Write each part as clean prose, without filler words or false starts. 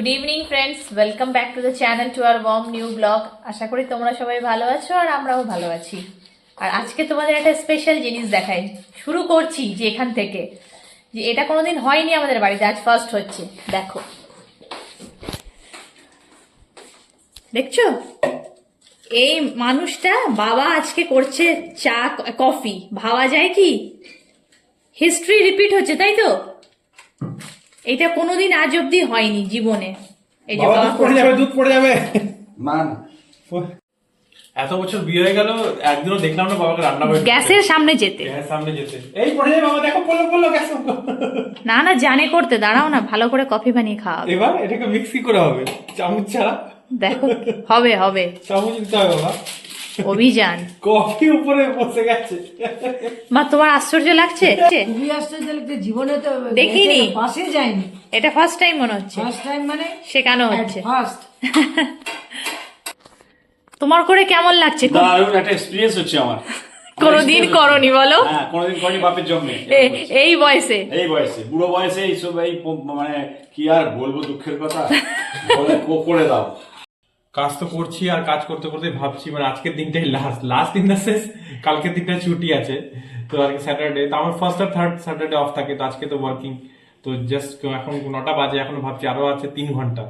Good evening friends, welcome back to the channel to our warm new blog. আশা করি তোমরা সবাই ভালো আছো আর আমরাও ভালো আছি। আর আজকে তোমাদের একটা স্পেশাল জিনিস দেখাই। শুরু করছি যে এখান থেকে, যে এটা কোনোদিন হয়নি আমাদের বাড়িতে, আজ ফার্স্ট হচ্ছে। দেখো, দেখছো এই মানুষটা বাবা আজকে করছে চা কফি। ভাবা যায় কি, হিস্ট্রি রিপিট হচ্ছে, তাই তো? এটা কোনোদিন আজ অব্দি হয়নি জীবনে। এই যে বাবা পড়ে যাবে, দুধ পড়ে যাবে। না এত বছর বিয়ে হয়ে গেল, একদিনও দেখলাম না বাবাকে রান্না করে গ্যাসের সামনে যেতে। গ্যাসের সামনে যেতে। এই পড়ে যাবে বাবা, দেখো পড়লো গ্যাস। না না, জানে করতে, দাঁড়াও না, ভালো করে কফি বানিয়ে খাওয়াবে। এবার এটাকে মিক্স কি করে হবে? চামচ ছাড়া? দেখো, হবে হবে, চামচ দিতে হবে বাবা। অভিযান। কফি উপরে বসে গেছে। মা, তোমার আশ্চর্য লাগছে? খুবই আশ্চর্য লাগছে, জীবনে তো দেখিনি, পাশে যায়নি। এটা ফার্স্ট টাইম মনে হচ্ছে। ফার্স্ট টাইম মানে শেখানো হচ্ছে। ফার্স্ট। তোমার করে কেমন লাগছে? দারুণ একটা এক্সপেরিয়েন্স হচ্ছে আমার। কোনোদিন করনি বলো? হ্যাঁ, কোনোদিন করিনি বাপের জন্মে। এই বয়সে, এই বয়সে, বুড়ো বয়সে এইসব এই মানে কি আর বলবো, দুঃখের কথা। করে দাও। কাজ তো করছি, আর কাজ করতে করতে ভাবছি মানে আজকের দিনটাই লাস্ট দিনটা শেষ, কালকের দিনটা ছুটি আছে। তো আজকে স্যাটারডে, তো আমার ফার্স্ট আর থার্ড স্যাটারডে অফ থাকে, তো আজকে তো ওয়ার্কিং। তো জাস্ট এখন 9টা বাজে, এখনো ভাবছি আরো আছে 3 ঘন্টা,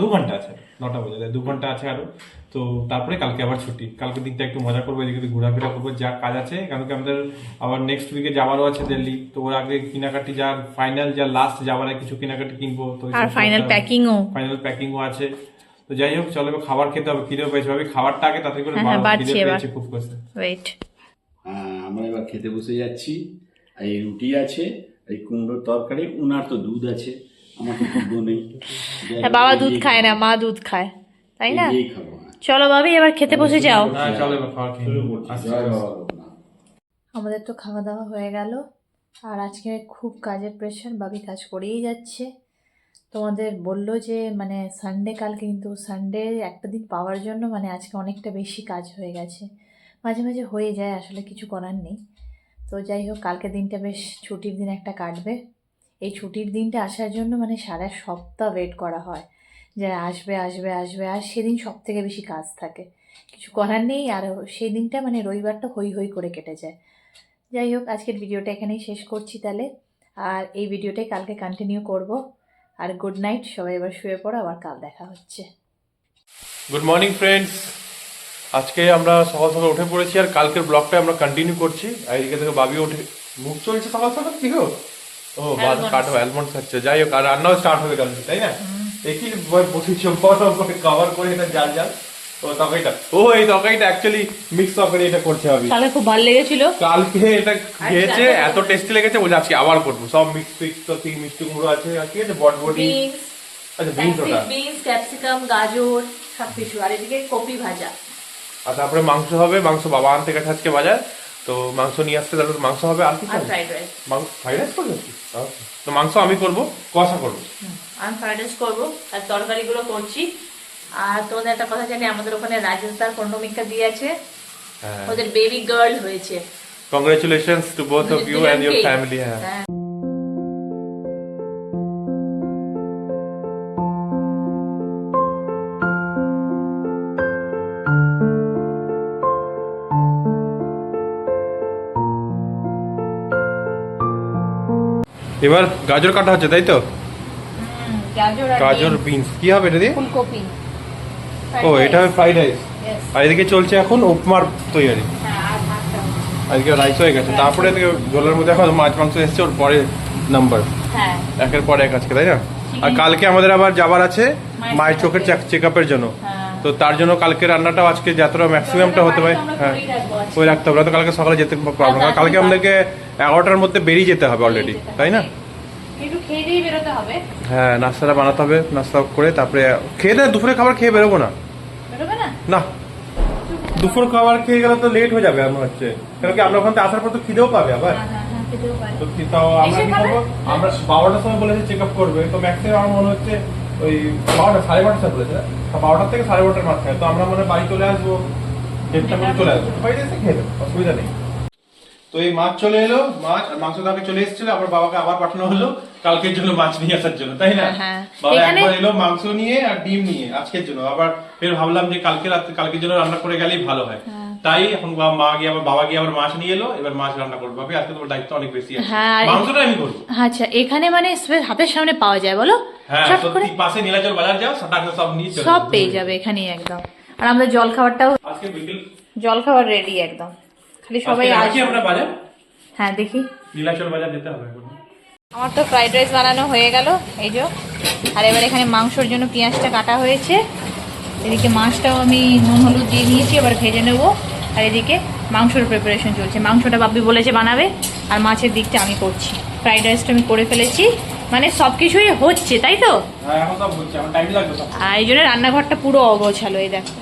2 ঘন্টা আছে, 9টা বাজে, 2 ঘন্টা আছে আরো। তো তারপরে কালকে আবার ছুটি। কালকের দিনটা একটু মজা করবো, এদিকে ঘোরাফেরা করবো, যা কাজ আছে। কারণ কি আমাদের আবার নেক্সট উইকে যাওয়ারও আছে দিল্লি। তো ওর আগে কেনাকাটি, যা ফাইনাল, যা লাস্ট যাওয়ার আগে কিছু কেনাকাটি কিনবো। তো আর ফাইনাল প্যাকিংও আছে। তো যাই হোক, চলো খাবার খেতে হবে, খিদেও পেয়েছে। ভাবি খাবারটা আগে তাড়াতাড়ি করে খিদে পেয়েছে খুব কষ্ট। ওয়েট, আমরা এবার খেতে বসে যাচ্ছি। এই রুটি আছে, এই কুমড়োর তরকারি, উনার তো দুধ আছে, আমার তো দুধ নেই। বাবা দুধ খায় না, মা দুধ খায়, তাই না? এই খাবো। চলো ভাবি, এবার খেতে বসে যাও। হ্যাঁ চলো এবার খাওয়া খেয়ে নিই। জয় বাবা লোকনাথ। আমাদের তো খাওয়া দাওয়া হয়ে গেল। আর আজকে খুব কাজের প্রেশার, বাবি কাজ করেই যাচ্ছে। তোমাদের বললো যে মানে সানডে, কালকে কিন্তু সানডে একটা দিন পাওয়ার জন্য মানে আজকে অনেকটা বেশি কাজ হয়ে গেছে। মাঝে মাঝে হয়ে যায়, আসলে কিছু করার নেই। তো যাই হোক, কালকে দিনটা বেশ ছুটির দিন একটা কাটবে। এই ছুটির দিনটা আসার জন্য মানে সারা সপ্তাহ ওয়েট করা হয় যে আসবে আসবে আসবে, আর সেদিন সব থেকে বেশি কাজ থাকে, কিছু করার নেই। আর সেই দিনটা মানে রবিবারটা হই হই করে কেটে যায়। যাই হোক, আজকের ভিডিওটা এখানেই শেষ করছি তাহলে। আর এই ভিডিওটাই কালকে কন্টিনিউ করব। আর গুড নাইট, সবাই এবার শুয়ে পড়ো, আবার কাল দেখা হচ্ছে। গুড মর্নিং ফ্রেন্ডস, আজকে আমরা সকাল সকাল উঠে পড়েছি, আর কালকের ব্লগটা আমরা কন্টিনিউ করছি। আর এদিকে থেকে বাবি উঠে মুখ চলছে সকাল সকাল, কি গো? ও বাদ কাটো অ্যালমন্ড খাচ্ছে। যাই হোক, আর রান্নাও স্টার্ট হয়ে গেল, তাই না? একই বসেছি কভার করে, এটা জাল জাল। এই তরকারিটা অ্যাকচুয়ালি মিক্স তরকারি, এটা করছে আমি। কালকে খুব ভালো লেগেছিল, কালকে এটা খেয়েছে, এত টেস্টি লেগেছে, বলে আজকে আবার করবো। সব মিক্স তো মিষ্টি কুমড়ো আছে, আর কি আছে, বটবটি, আচ্ছা বিনস, ওটা বিনস, ক্যাপসিকাম, গাজর সবকিছু, আর এদিকে কপি ভাজা। আর তারপরে মাংস হবে। মাংস বাবা আনতে গেছে আজকে বাজার, তো মাংস নিয়ে আসতে, তারপর মাংস হবে। আর কি ফ্রাইড রাইস, ফ্রাইড রাইস করবে? তো মাংস আমি করবো, কষা করবো। আমি ফ্রাইড রাইস করবো, আর তরকারিগুলো করছি। আর তোমাদের একটা কথা জানি, আমাদের ওখানে রাজস্থান পূর্ণমিকা দিয়েছে, ওদের বেবি গার্ল হয়েছে। Congratulations to both of you and your family. হ্যাঁ, এবার গাজর কাটা হচ্ছে, তাই তো? গাজর বিনস কি হবে এটা দিয়ে? ফুলকপি। ও, এটা হবে ফ্রাইড রাইস। আর এদিকে চলছে এখন উপমার তৈরি। আজকে রাইস হয়ে গেছে, তারপরে ঝোলের মধ্যে এখন মাছ মাংস এসছে, ওর পরে নাম্বার, একের পর এক আজকে, তাই না? আর কালকে আমাদের আবার যাবার আছে মায়ের চোখের চেক আপের জন্য। তো তার জন্য কালকে রান্নাটাও আজকে যতটা ম্যাক্সিমামটা হতে পারে, হ্যাঁ ওই রাখতে হবে, তো কালকে সকালে যেতে প্রবলেম। কালকে আমাদেরকে 11টার মধ্যে বেরিয়ে যেতে হবে অলরেডি, তাই না? হ্যাঁ, নাস্তাটা বানাতে হবে, নাস্তা করে তারপরে খেয়ে দেয়। দুপুরে খাবার খেয়ে বেরোবো না, না দুপুর খাবার খেয়ে গেলে তো লেট হয়ে যাবে আমার হচ্ছে। কারণ কি আমরা ওখান থেকে আসার পর তো খিদেও পাবে আবার। তো আমরা কি করবো, আমরা 12টার সময় বলেছি চেক আপ করবে, তো ম্যাক্সিমাম আমার মনে হচ্ছে ওই 12টা, 12:30 বলেছে, 12টা থেকে 12:30 মাঝখানে। তো আমরা মনে বাড়ি চলে আসবো 1:30 মধ্যে চলে আসবো, বাড়িতে এসে খেয়ে দেবো, অসুবিধা নেই। তো এই মাছ চলে এলো, মাছ আর মাংস তো আগে চলে এসেছিল, আবার বাবাকে আবার পাঠানো হলো। কালকের জন্য মাছ নিয়ে আসার জন্য, তাই না? হ্যাঁ। বাবা এখানে- একবার এলো মাংস নিয়ে আর ডিম নিয়ে আজকের জন্য, আবার ফের ভাবলাম যে কালকের জন্য রান্না করে গেলেই ভালো হয়। তাই এখন বাবা গিয়ে আবার মাছ নিয়ে এলো, এবার মাছ রান্না করবো। ভাবি আজকে তোমার দায়িত্ব অনেক বেশি আছে, হ্যাঁ। মাংসটা আমি করবো। আচ্ছা, এখানে মানে হাতের সামনে পাওয়া যায় বলো? হ্যাঁ চট করে সত্যি, পাশে নীলাচল বাজার যাও, টাকা সব নিয়ে চলে সব যাবে। পেয়ে যাবে এখানেই একদম। আর আমাদের জল খাবারটাও, আজকে বিকেল জল খাবার রেডি একদম, খালি সবাই আজকে রাখি আসবে। আমরা বাজার, হ্যাঁ দেখি। নীলাচল বাজার যেতে হবে এখন। আমার তো ফ্রাইড রাইস বানানো হয়ে গেল, এই যে। আর এবার এখানে মাংসর জন্য পেঁয়াজটা কাটা হয়েছে, এদিকে মাছটাও আমি নুন হলুদ দিয়ে নিয়েছি, এবার ভেজে নেবো। আর এদিকে মাংসর প্রিপারেশন চলছে, মাংসটা বাপি বলেছে বানাবে, আর মাছের দিকটা আমি করছি। ফ্রাইড রাইসটা আমি করে ফেলেছি, মানে সব কিছুই হচ্ছে, তাই তো? হ্যাঁ এখন সব হচ্ছে, আমার টাইম লাগবে সব। আর এই জন্য রান্নাঘরটা পুরো অগোছালো, এই দেখো।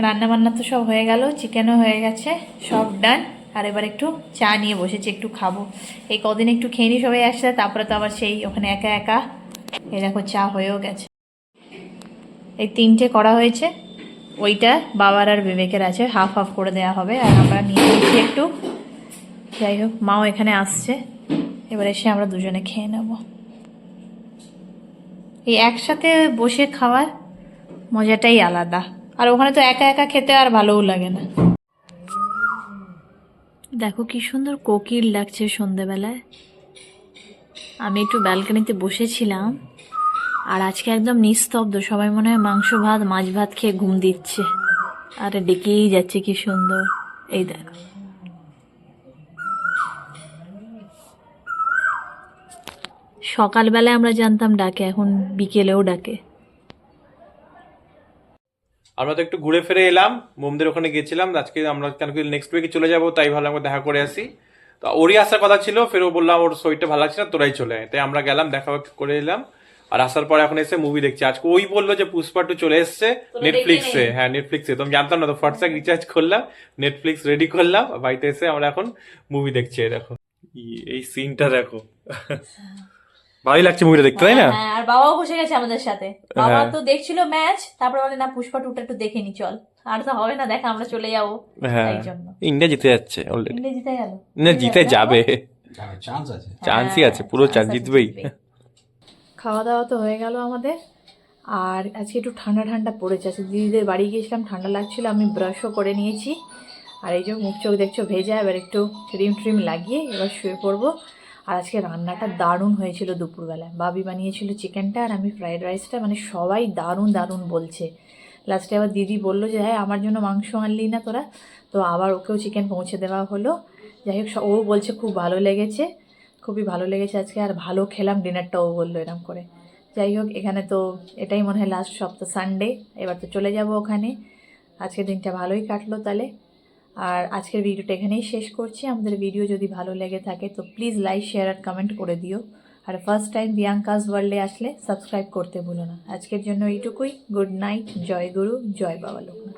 রান্না বান্না তো সব হয়ে গেল, চিকেনও হয়ে গেছে, সব ডান। আর এবার একটু চা নিয়ে বসেছি, একটু খাবো। এই কদিন একটু খেয়ে নি সবাই আসছে, তারপরে তো আবার সেই ওখানে একা একা। এই দেখো চা হয়েও গেছে, এই 3টে করা হয়েছে। ওইটা বাবার আর বিবেকের আছে, হাফ হাফ করে দেওয়া হবে, আর আমরা নিয়ে নিচ্ছি একটু। যাই হোক, মাও এখানে আসছে, এবার এসে আমরা দুজনে খেয়ে নেব। এই একসাথে বসে খাওয়ার মজাটাই আলাদা, আর ওখানে তো একা একা খেতে আর ভালোও লাগে না। দেখো কি সুন্দর কোকিল লাগছে সন্ধেবেলায়। আমি একটু ব্যালকনিতে বসেছিলাম, আর আজকে একদম নিস্তব্ধ, সবাই মনে হয় মাংস ভাত মাছ ভাত খেয়ে ঘুম দিচ্ছে, আর ডেকেই যাচ্ছে কি সুন্দর। এই দেখো, সকালবেলায় আমরা জানতাম ডাকে, এখন বিকেলেও ডাকে। আমরা তো একটু ঘুরে ফিরে এলাম, মোমদের ওখানে গেছিলাম আজকে। আমরা কেন কি নেক্সট উইকে চলে যাবো, তাই ভাবলাম আমরা দেখা করে আসি। তো ওরই আসার কথা ছিল, ফের ও বললাম ওর শরীরটা ভালো লাগছে না, তোরাই চলে আয়। তাই আমরা গেলাম, দেখা করে এলাম। আর আসার পর এখন এসে মুভি দেখছি। আজকে ওই বললো যে পুষ্পা 2 চলে এসছে নেটফ্লিক্সে। হ্যাঁ নেটফ্লিক্সে, তো আমি জানতাম না, তো হোয়াটসঅ্যাপ রিচার্জ করলাম, নেটফ্লিক্স রেডি করলাম, বাড়িতে এসে আমরা এখন মুভি দেখছি। এই দেখো, এই সিনটা দেখো, ভালোই লাগছে মুভিটা দেখতে, তাই না? হ্যাঁ, আর বাবাও বসে গেছে আমাদের সাথে। বাবা তো দেখছিল ম্যাচ, তারপরে বলে না পুষ্পা 2টা একটু দেখে নি, চল। আর তো হবে না দেখা, আমরা চলে যাবো। হ্যাঁ, এই জন্য ইন্ডিয়া জিতে যাচ্ছে অলরেডি। ইন্ডিয়া জিতে গেল, না জিতে যাবে, চান্স আছে। চান্সই আছে, পুরো চান্স, জিতবেই। খাওয়া দাওয়া তো হয়ে গেল আমাদের, আর আজকে একটু ঠান্ডা ঠান্ডা পড়েছে। আজকে দিদিদের বাড়ি গিয়েছিলাম, ঠান্ডা লাগছিল, আমি ব্রাশও করে নিয়েছি। আর এই যে মুখ চোখ দেখছো ভেজা, এবার একটু ক্রিম ট্রিম লাগিয়ে এবার শুয়ে পড়বো। আর আজকে রান্নাটা দারুণ হয়েছিল দুপুরবেলায়, বাবি বানিয়েছিল চিকেনটা, আর আমি ফ্রাইড রাইসটা, মানে সবাই দারুণ দারুণ বলছে। লাস্টে আবার দিদি বললো যে হ্যাঁ আমার জন্য মাংস আনলি না তোরা, তো আবার ওকেও চিকেন পৌঁছে দেওয়া হলো। যাই হোক, ও বলছে খুব ভালো লেগেছে, খুবই ভালো লেগেছে আজকে, আর ভালো খেলাম ডিনারটাও বললো এরকম করে। যাই হোক, এখানে তো এটাই মনে হয় লাস্ট সপ্তাহ সানডে, এবার তো চলে যাব ওখানে। আজকের দিনটা ভালোই কাটলো তাহলে। আর আজকের ভিডিওটা এখানেই শেষ করছি। আমাদের ভিডিও যদি ভালো লেগে থাকে তো প্লিজ লাইক শেয়ার আর কমেন্ট করে দিও। আর ফার্স্ট টাইম বিয়াঙ্কাস ওয়ার্ল্ডে আসলে সাবস্ক্রাইব করতে ভুলো না। আজকের জন্য এইটুকুই। গুড নাইট, জয় গুরু, জয় বাবা লোকনাথ।